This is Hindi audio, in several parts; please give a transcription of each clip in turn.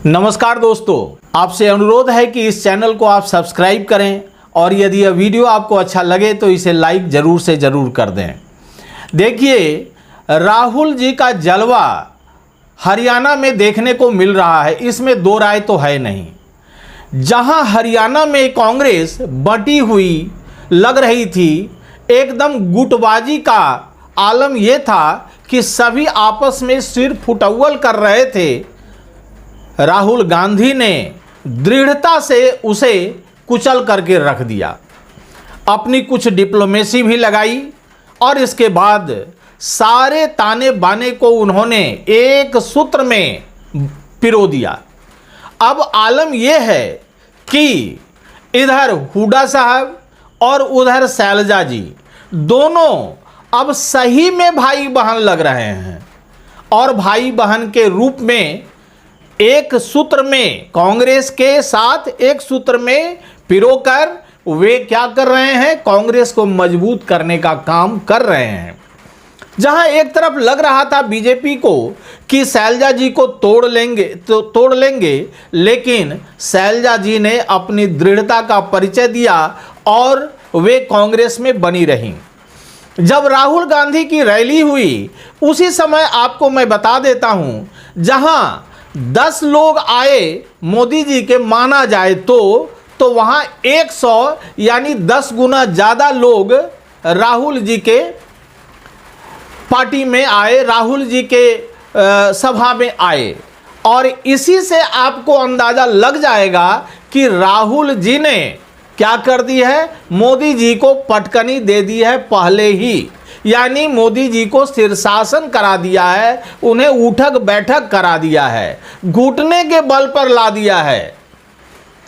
नमस्कार दोस्तों, आपसे अनुरोध है कि इस चैनल को आप सब्सक्राइब करें और यदि यह वीडियो आपको अच्छा लगे तो इसे लाइक ज़रूर से ज़रूर कर दें। देखिए, राहुल जी का जलवा हरियाणा में देखने को मिल रहा है, इसमें दो राय तो है नहीं। जहां हरियाणा में कांग्रेस बटी हुई लग रही थी, एकदम गुटबाजी का आलम यह था कि सभी आपस में सिर फुटौल कर रहे थे। राहुल गांधी ने दृढ़ता से उसे कुचल करके रख दिया, अपनी कुछ डिप्लोमेसी भी लगाई और इसके बाद सारे ताने बाने को उन्होंने एक सूत्र में पिरो दिया। अब आलम यह है कि इधर हुड्डा साहब और उधर शैलजा जी दोनों अब सही में भाई बहन लग रहे हैं और भाई बहन के रूप में एक सूत्र में कांग्रेस के साथ एक सूत्र में पिरोकर वे क्या कर रहे हैं, कांग्रेस को मजबूत करने का काम कर रहे हैं। जहां एक तरफ लग रहा था बीजेपी को कि शैलजा जी को तोड़ लेंगे, लेकिन शैलजा जी ने अपनी दृढ़ता का परिचय दिया और वे कांग्रेस में बनी रहीं। जब राहुल गांधी की रैली हुई उसी समय आपको मैं बता देता हूं, जहां 10 लोग आए मोदी जी के माना जाए तो वहां 100 यानी 10 गुना ज़्यादा लोग राहुल जी के पार्टी में आए, राहुल जी के सभा में आए। और इसी से आपको अंदाज़ा लग जाएगा कि राहुल जी ने क्या कर दी है, मोदी जी को पटकनी दे दी है पहले ही, यानी मोदी जी को शीर्षासन करा दिया है, उन्हें उठक बैठक करा दिया है, घुटने के बल पर ला दिया है।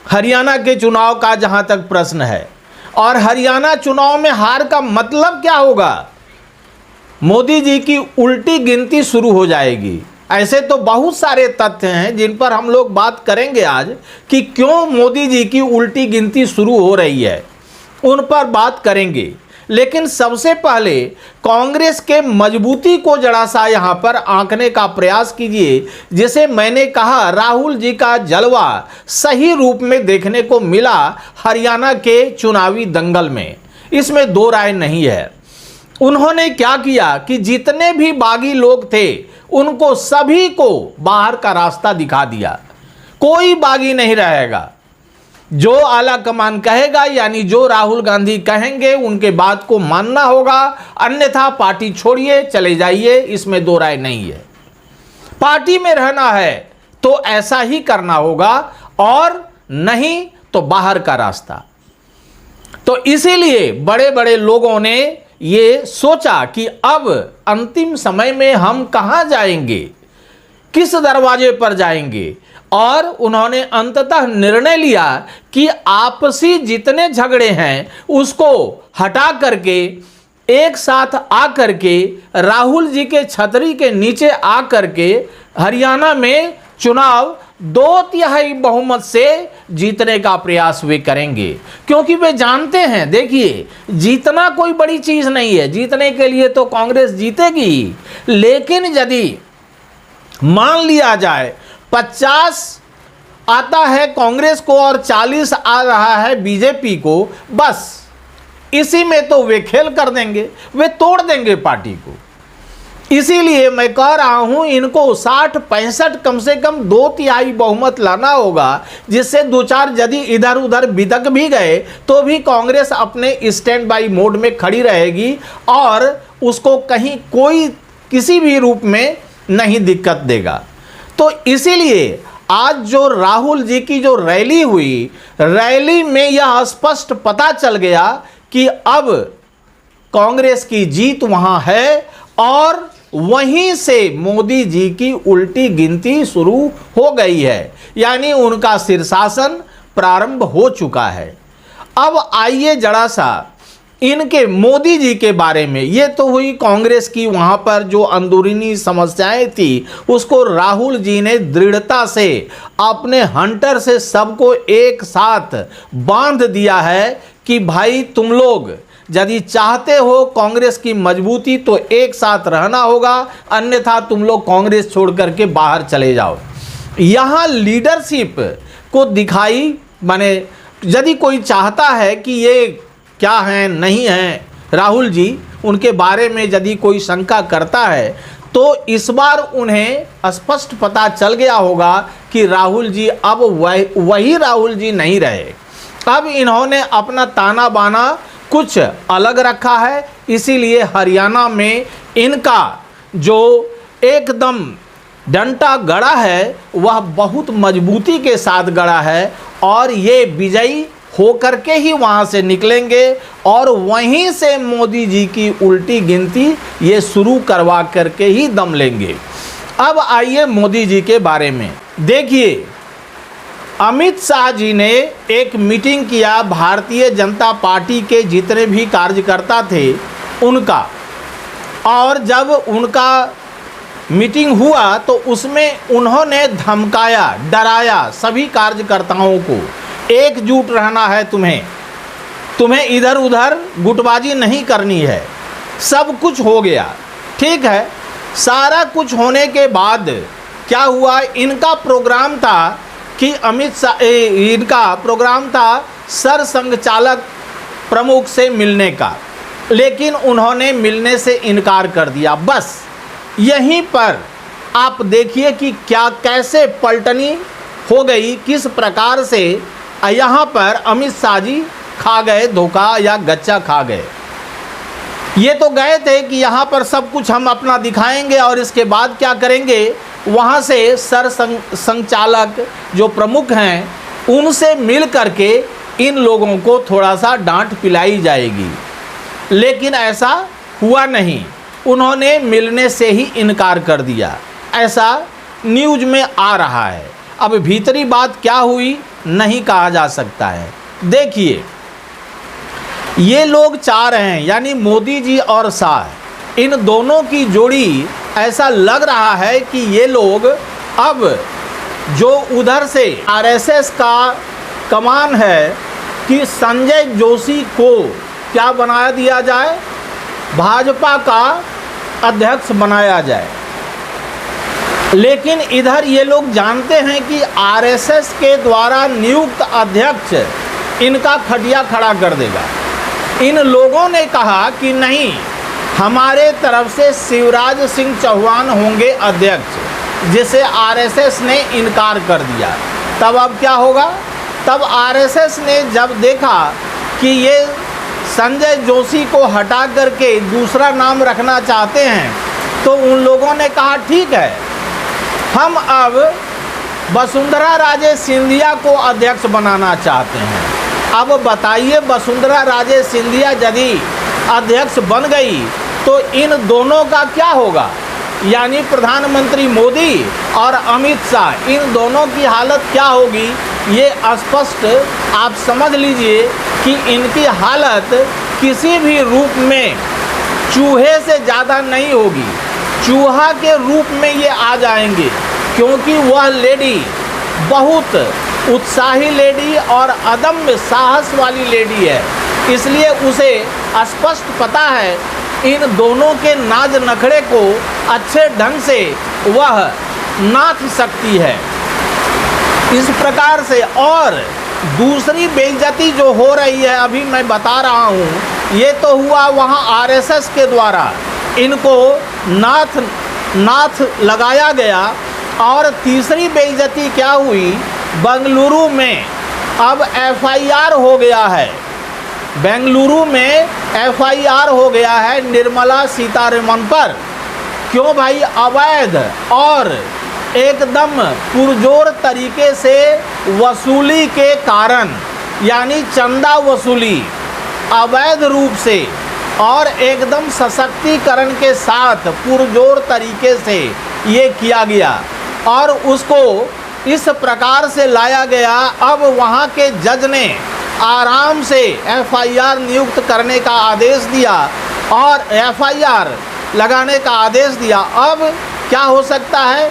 हरियाणा के चुनाव का जहां तक प्रश्न है, और हरियाणा चुनाव में हार का मतलब क्या होगा, मोदी जी की उल्टी गिनती शुरू हो जाएगी। ऐसे तो बहुत सारे तथ्य हैं जिन पर हम लोग बात करेंगे आज कि क्यों मोदी जी की उल्टी गिनती शुरू हो रही है, उन पर बात करेंगे। लेकिन सबसे पहले कांग्रेस के मजबूती को जरा सा यहाँ पर आंकने का प्रयास कीजिए। जैसे मैंने कहा, राहुल जी का जलवा सही रूप में देखने को मिला हरियाणा के चुनावी दंगल में, इसमें दो राय नहीं है। उन्होंने क्या किया कि जितने भी बागी लोग थे उनको सभी को बाहर का रास्ता दिखा दिया, कोई बागी नहीं रहेगा। जो आला कमान कहेगा, यानी जो राहुल गांधी कहेंगे उनके बात को मानना होगा, अन्यथा पार्टी छोड़िए चले जाइए, इसमें दो राय नहीं है। पार्टी में रहना है तो ऐसा ही करना होगा और नहीं तो बाहर का रास्ता। तो इसीलिए बड़े बड़े लोगों ने ये सोचा कि अब अंतिम समय में हम कहां जाएंगे, किस दरवाजे पर जाएंगे, और उन्होंने अंततः निर्णय लिया कि आपसी जितने झगड़े हैं उसको हटा करके एक साथ आ करके राहुल जी के छतरी के नीचे आ करके हरियाणा में चुनाव 2/3 बहुमत से जीतने का प्रयास वे करेंगे। क्योंकि वे जानते हैं, देखिए, जीतना कोई बड़ी चीज नहीं है, जीतने के लिए तो कांग्रेस जीतेगी, लेकिन यदि मान लिया जाए 50 आता है कांग्रेस को और 40 आ रहा है बीजेपी को, बस इसी में तो वे खेल कर देंगे, वे तोड़ देंगे पार्टी को। इसीलिए मैं कह रहा हूं, इनको 60-65 कम से कम 2/3 बहुमत लाना होगा, जिससे 2-4 यदि इधर उधर बिदक भी गए तो भी कांग्रेस अपने स्टैंड बाई मोड में खड़ी रहेगी और उसको कहीं कोई किसी भी रूप में नहीं दिक्कत देगा। तो इसीलिए आज जो राहुल जी की जो रैली हुई, रैली में यह स्पष्ट पता चल गया कि अब कांग्रेस की जीत वहां है और वहीं से मोदी जी की उल्टी गिनती शुरू हो गई है, यानी उनका शीर्षासन प्रारंभ हो चुका है। अब आइए जरा सा इनके मोदी जी के बारे में। ये तो हुई कांग्रेस की वहां पर जो अंदरूनी समस्याएं थी, उसको राहुल जी ने दृढ़ता से अपने हंटर से सबको एक साथ बांध दिया है कि भाई तुम लोग यदि चाहते हो कांग्रेस की मजबूती तो एक साथ रहना होगा, अन्यथा तुम लोग कांग्रेस छोड़ करके बाहर चले जाओ। यहाँ लीडरशिप को दिखाई, माने यदि कोई चाहता है कि ये क्या हैं नहीं हैं राहुल जी, उनके बारे में यदि कोई शंका करता है तो इस बार उन्हें स्पष्ट पता चल गया होगा कि राहुल जी अब वही राहुल जी नहीं रहे। अब इन्होंने अपना ताना बाना कुछ अलग रखा है, इसीलिए हरियाणा में इनका जो एकदम डंटा गड़ा है वह बहुत मजबूती के साथ गड़ा है और ये विजयी होकर के ही वहाँ से निकलेंगे और वहीं से मोदी जी की उल्टी गिनती ये शुरू करवा करके ही दम लेंगे। अब आइए मोदी जी के बारे में। देखिए, अमित शाह जी ने एक मीटिंग किया भारतीय जनता पार्टी के जितने भी कार्यकर्ता थे उनका, और जब उनका मीटिंग हुआ तो उसमें उन्होंने धमकाया, डराया सभी कार्यकर्ताओं को, एकजुट रहना है, तुम्हें इधर उधर गुटबाजी नहीं करनी है। सब कुछ हो गया, ठीक है। सारा कुछ होने के बाद क्या हुआ, इनका प्रोग्राम था कि अमित शाह, इनका प्रोग्राम था सरसंघचालक प्रमुख से मिलने का, लेकिन उन्होंने मिलने से इनकार कर दिया। बस यहीं पर आप देखिए कि क्या कैसे पलटनी हो गई, किस प्रकार से यहाँ पर अमित शाह जी खा गए धोखा या गच्चा खा गए। ये तो गए थे कि यहाँ पर सब कुछ हम अपना दिखाएंगे और इसके बाद क्या करेंगे, वहाँ से सरसंघचालक जो प्रमुख हैं उनसे मिल करके इन लोगों को थोड़ा सा डांट पिलाई जाएगी, लेकिन ऐसा हुआ नहीं। उन्होंने मिलने से ही इनकार कर दिया, ऐसा न्यूज़ में आ रहा है। अब भीतरी बात क्या हुई नहीं कहा जा सकता है। देखिए, ये लोग चाह रहे हैं, यानी मोदी जी और शाह, इन दोनों की जोड़ी, ऐसा लग रहा है कि ये लोग अब जो उधर से आरएसएस का कमान है कि संजय जोशी को क्या बनाया दिया जाए, भाजपा का अध्यक्ष बनाया जाए। लेकिन इधर ये लोग जानते हैं कि आरएसएस के द्वारा नियुक्त अध्यक्ष इनका खटिया खड़ा कर देगा। इन लोगों ने कहा कि नहीं, हमारे तरफ से शिवराज सिंह चौहान होंगे अध्यक्ष, जिसे आरएसएस ने इनकार कर दिया। तब अब क्या होगा, तब आरएसएस ने जब देखा कि ये संजय जोशी को हटा करके दूसरा नाम रखना चाहते हैं, तो उन लोगों ने कहा ठीक है, हम अब वसुंधरा राजे सिंधिया को अध्यक्ष बनाना चाहते हैं। अब बताइए, वसुंधरा राजे सिंधिया यदि अध्यक्ष बन गई तो इन दोनों का क्या होगा, यानी प्रधानमंत्री मोदी और अमित शाह, इन दोनों की हालत क्या होगी, ये स्पष्ट आप समझ लीजिए कि इनकी हालत किसी भी रूप में चूहे से ज़्यादा नहीं होगी, चूहा के रूप में ये आ जाएंगे, क्योंकि वह लेडी बहुत उत्साही लेडी और अदम्य साहस वाली लेडी है। इसलिए उसे स्पष्ट पता है इन दोनों के नाज नखड़े को अच्छे ढंग से वह नाथ सकती है। इस प्रकार से, और दूसरी बेइज्जती जो हो रही है अभी मैं बता रहा हूँ, ये तो हुआ वहाँ आरएसएस के द्वारा इनको नाथ लगाया गया। और तीसरी बेइज्जती क्या हुई, बेंगलुरु में अब एफआईआर हो गया है, बेंगलुरु में एफआईआर हो गया है निर्मला सीतारमण पर। क्यों भाई, अवैध और एकदम पुरजोर तरीके से वसूली के कारण, यानी चंदा वसूली अवैध रूप से और एकदम सशक्तिकरण के साथ पुरजोर तरीके से ये किया गया और उसको इस प्रकार से लाया गया। अब वहाँ के जज ने आराम से एफआईआर नियुक्त करने का आदेश दिया और एफआईआर लगाने का आदेश दिया। अब क्या हो सकता है,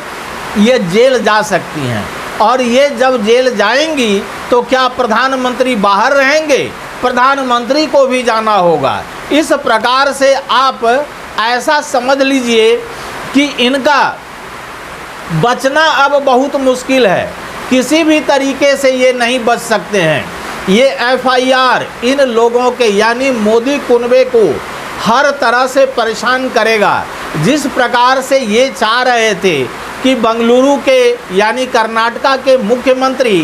ये जेल जा सकती हैं, और ये जब जेल जाएंगी तो क्या प्रधानमंत्री बाहर रहेंगे, प्रधानमंत्री को भी जाना होगा। इस प्रकार से आप ऐसा समझ लीजिए कि इनका बचना अब बहुत मुश्किल है, किसी भी तरीके से ये नहीं बच सकते हैं। ये एफआईआर इन लोगों के यानी मोदी कुनबे को हर तरह से परेशान करेगा। जिस प्रकार से ये चाह रहे थे कि बेंगलुरु के यानी कर्नाटका के मुख्यमंत्री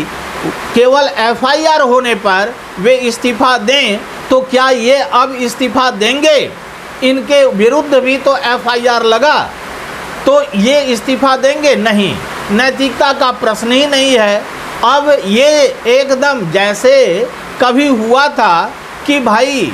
केवल एफआईआर होने पर वे इस्तीफा दें, तो क्या ये अब इस्तीफा देंगे? इनके विरुद्ध भी तो एफआईआर लगा, तो ये इस्तीफा देंगे? नहीं, नैतिकता का प्रश्न ही नहीं है। अब ये एकदम जैसे कभी हुआ था कि भाई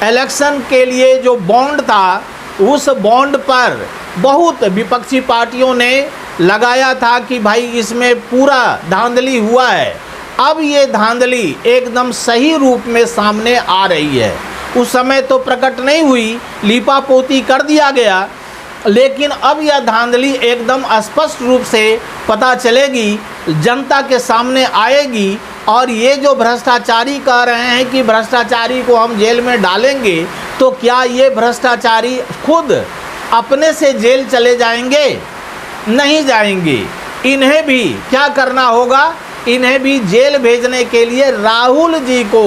इलेक्शन के लिए जो बॉन्ड था, उस बॉन्ड पर बहुत विपक्षी पार्टियों ने लगाया था कि भाई इसमें पूरा धांधली हुआ है। अब ये धांधली एकदम सही रूप में सामने आ रही है। उस समय तो प्रकट नहीं हुई, लीपापोती कर दिया गया, लेकिन अब यह धांधली एकदम स्पष्ट रूप से पता चलेगी, जनता के सामने आएगी। और ये जो भ्रष्टाचारी कह रहे हैं कि भ्रष्टाचारी को हम जेल में डालेंगे, तो क्या ये भ्रष्टाचारी खुद अपने से जेल चले जाएंगे? नहीं जाएंगे। इन्हें भी क्या करना होगा? इन्हें भी जेल भेजने के लिए राहुल जी को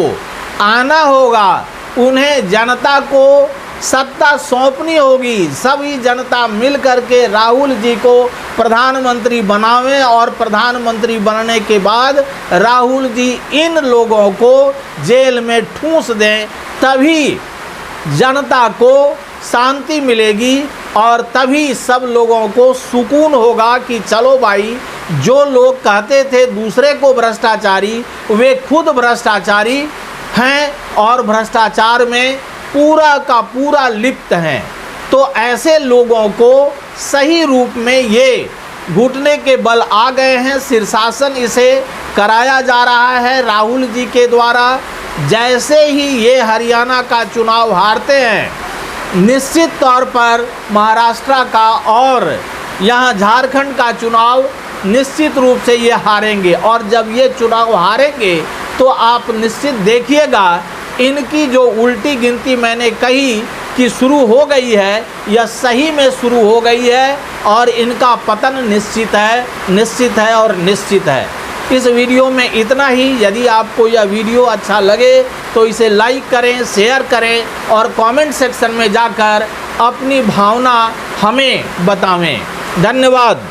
आना होगा। उन्हें जनता को सत्ता सौंपनी होगी। सभी जनता मिल करके राहुल जी को प्रधानमंत्री बनावें और प्रधानमंत्री बनने के बाद राहुल जी इन लोगों को जेल में ठूंस दें। तभी जनता को शांति मिलेगी और तभी सब लोगों को सुकून होगा कि चलो भाई, जो लोग कहते थे दूसरे को भ्रष्टाचारी, वे खुद भ्रष्टाचारी हैं और भ्रष्टाचार में पूरा का पूरा लिप्त हैं। तो ऐसे लोगों को सही रूप में ये घुटने के बल आ गए हैं। शीर्षासन इसे कराया जा रहा है राहुल जी के द्वारा। जैसे ही ये हरियाणा का चुनाव हारते हैं, निश्चित तौर पर महाराष्ट्र का और यहाँ झारखंड का चुनाव निश्चित रूप से ये हारेंगे। और जब ये चुनाव हारेंगे तो आप निश्चित देखिएगा, इनकी जो उल्टी गिनती मैंने कही कि शुरू हो गई है, यह सही में शुरू हो गई है और इनका पतन निश्चित है और निश्चित है। इस वीडियो में इतना ही। यदि आपको यह वीडियो अच्छा लगे तो इसे लाइक करें, शेयर करें और कमेंट सेक्शन में जाकर अपनी भावना हमें बतावें। धन्यवाद।